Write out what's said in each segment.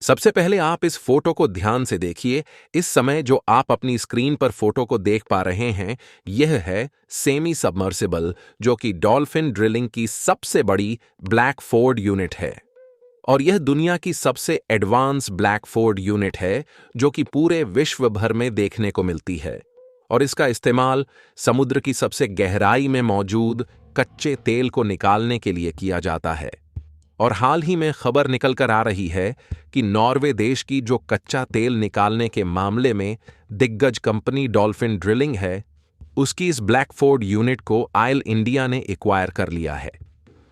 सबसे पहले आप इस फोटो को ध्यान से देखिए। इस समय जो आप अपनी स्क्रीन पर फोटो को देख पा रहे हैं, यह है सेमी सबमर्सिबल, जो कि डॉल्फिन ड्रिलिंग की सबसे बड़ी ब्लैकफोर्ड यूनिट है। और यह दुनिया की सबसे एडवांस ब्लैकफोर्ड यूनिट है, जो कि पूरे विश्व भर में देखने को मिलती है। और इसका इस्तेमाल समुद्र की सबसे गहराई में मौजूद कच्चे तेल को निकालने के लिए किया जाता है। और हाल ही में खबर निकल कर आ रही है कि नॉर्वे देश की जो कच्चा तेल निकालने के मामले में दिग्गज कंपनी डॉल्फिन ड्रिलिंग है, उसकी इस ब्लैकफोर्ड यूनिट को आयल इंडिया ने एक्वायर कर लिया है,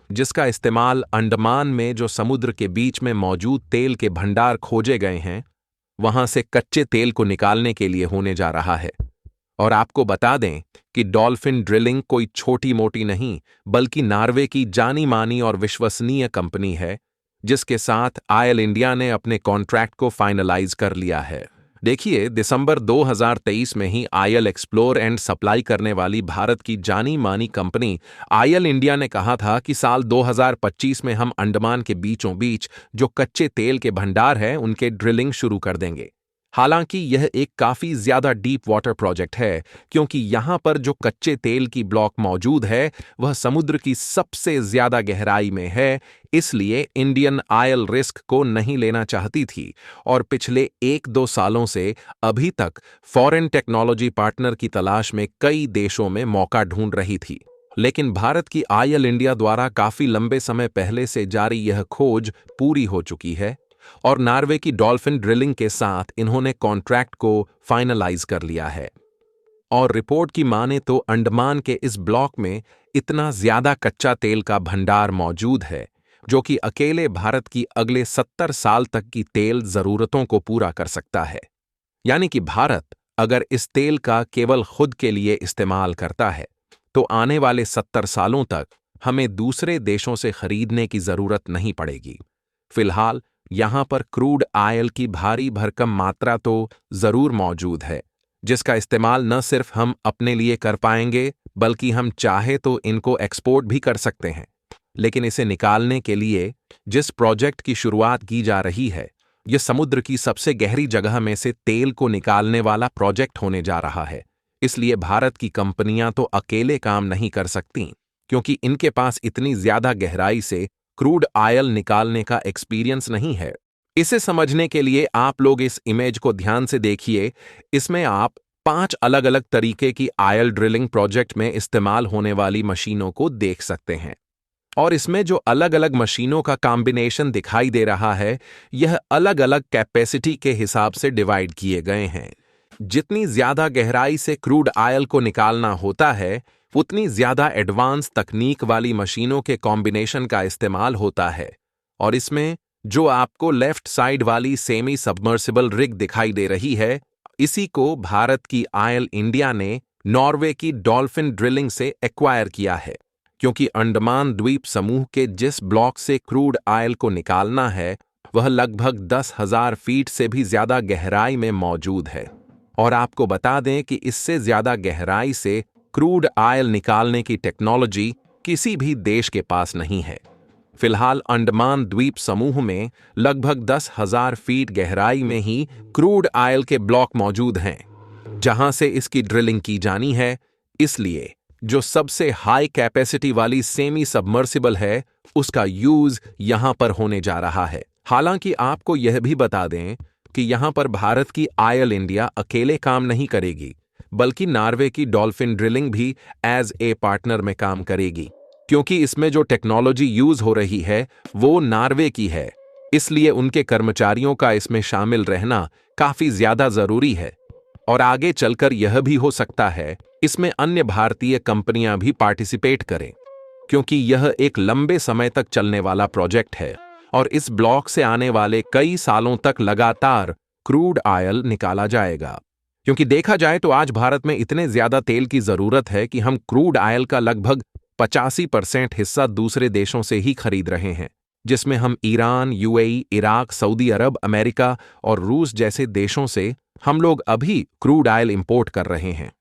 जिसका इस्तेमाल अंडमान में जो समुद्र के बीच में मौजूद तेल के भंडार खोजे गए हैं, वहां से कच्चे तेल को निकालने के लिए होने जा रहा है। और आपको बता दें कि डॉल्फिन ड्रिलिंग कोई छोटी मोटी नहीं, बल्कि नॉर्वे की जानी मानी और विश्वसनीय कंपनी है, जिसके साथ आयल इंडिया ने अपने कॉन्ट्रैक्ट को फाइनलाइज कर लिया है। देखिए, दिसंबर 2023 में ही आयल एक्सप्लोर एंड सप्लाई करने वाली भारत की जानी मानी कंपनी आयल इंडिया ने कहा था कि साल 2025 में हम अंडमान के बीचों बीच जो कच्चे तेल के भंडार हैं, उनके ड्रिलिंग शुरू कर देंगे। हालांकि यह एक काफी ज्यादा डीप वाटर प्रोजेक्ट है, क्योंकि यहां पर जो कच्चे तेल की ब्लॉक मौजूद है वह समुद्र की सबसे ज्यादा गहराई में है। इसलिए इंडियन आयल रिस्क को नहीं लेना चाहती थी और पिछले 1-2 सालों से अभी तक फॉरेन टेक्नोलॉजी पार्टनर की तलाश में कई देशों में मौका ढूंढ रही थी। लेकिन भारत की आयल इंडिया द्वारा काफी लंबे समय पहले से जारी यह खोज पूरी हो चुकी है और नॉर्वे की डॉल्फिन ड्रिलिंग के साथ इन्होंने कॉन्ट्रैक्ट को फाइनलाइज कर लिया है। और रिपोर्ट की माने तो अंडमान के इस ब्लॉक में इतना ज्यादा कच्चा तेल का भंडार मौजूद है, जो कि अकेले भारत की अगले 70 साल तक की तेल जरूरतों को पूरा कर सकता है। यानी कि भारत अगर इस तेल का केवल खुद के लिए इस्तेमाल करता है, तो आने वाले 70 सालों तक हमें दूसरे देशों से खरीदने की जरूरत नहीं पड़ेगी। फिलहाल यहां पर क्रूड आयल की भारी भरकम मात्रा तो जरूर मौजूद है, जिसका इस्तेमाल न सिर्फ हम अपने लिए कर पाएंगे, बल्कि हम चाहे तो इनको एक्सपोर्ट भी कर सकते हैं। लेकिन इसे निकालने के लिए जिस प्रोजेक्ट की शुरुआत की जा रही है, यह समुद्र की सबसे गहरी जगह में से तेल को निकालने वाला प्रोजेक्ट होने जा रहा है। इसलिए भारत की कंपनियां तो अकेले काम नहीं कर सकती, क्योंकि इनके पास इतनी ज्यादा गहराई से क्रूड आयल निकालने का एक्सपीरियंस नहीं है। इसे समझने के लिए आप लोग इस इमेज को ध्यान से देखिए। इसमें आप 5 अलग अलग तरीके की आयल ड्रिलिंग प्रोजेक्ट में इस्तेमाल होने वाली मशीनों को देख सकते हैं। और इसमें जो अलग अलग मशीनों का कॉम्बिनेशन दिखाई दे रहा है, यह अलग अलग कैपेसिटी के हिसाब से डिवाइड किए गए हैं। जितनी ज्यादा गहराई से क्रूड आयल को निकालना होता है, उतनी ज्यादा एडवांस तकनीक वाली मशीनों के कॉम्बिनेशन का इस्तेमाल होता है। और इसमें जो आपको लेफ्ट साइड वाली सेमी सबमर्सिबल रिग दिखाई दे रही है, इसी को भारत की आयल इंडिया ने नॉर्वे की डॉल्फिन ड्रिलिंग से एक्वायर किया है, क्योंकि अंडमान द्वीप समूह के जिस ब्लॉक से क्रूड आयल को निकालना है, वह लगभग 10,000 फीट से भी ज्यादा गहराई में मौजूद है। और आपको बता दें कि इससे ज्यादा गहराई से क्रूड आयल निकालने की टेक्नोलॉजी किसी भी देश के पास नहीं है। फिलहाल अंडमान द्वीप समूह में लगभग 10,000 फीट गहराई में ही क्रूड आयल के ब्लॉक मौजूद हैं, जहां से इसकी ड्रिलिंग की जानी है। इसलिए जो सबसे हाई कैपेसिटी वाली सेमी सबमर्सिबल है, उसका यूज यहां पर होने जा रहा है। हालांकि आपको यह भी बता दें कि यहां पर भारत की आयल इंडिया अकेले काम नहीं करेगी, बल्कि नॉर्वे की डॉल्फिन ड्रिलिंग भी एज ए पार्टनर में काम करेगी, क्योंकि इसमें जो टेक्नोलॉजी यूज हो रही है वो नॉर्वे की है। इसलिए उनके कर्मचारियों का इसमें शामिल रहना काफी ज्यादा जरूरी है। और आगे चलकर यह भी हो सकता है इसमें अन्य भारतीय कंपनियां भी पार्टिसिपेट करें, क्योंकि यह एक लंबे समय तक चलने वाला प्रोजेक्ट है और इस ब्लॉक से आने वाले कई सालों तक लगातार क्रूड आयल निकाला जाएगा। क्योंकि देखा जाए तो आज भारत में इतने ज्यादा तेल की जरूरत है कि हम क्रूड आयल का लगभग 85% हिस्सा दूसरे देशों से ही खरीद रहे हैं, जिसमें हम ईरान, यूएई, इराक, सऊदी अरब, अमेरिका और रूस जैसे देशों से हम लोग अभी क्रूड आयल इंपोर्ट कर रहे हैं।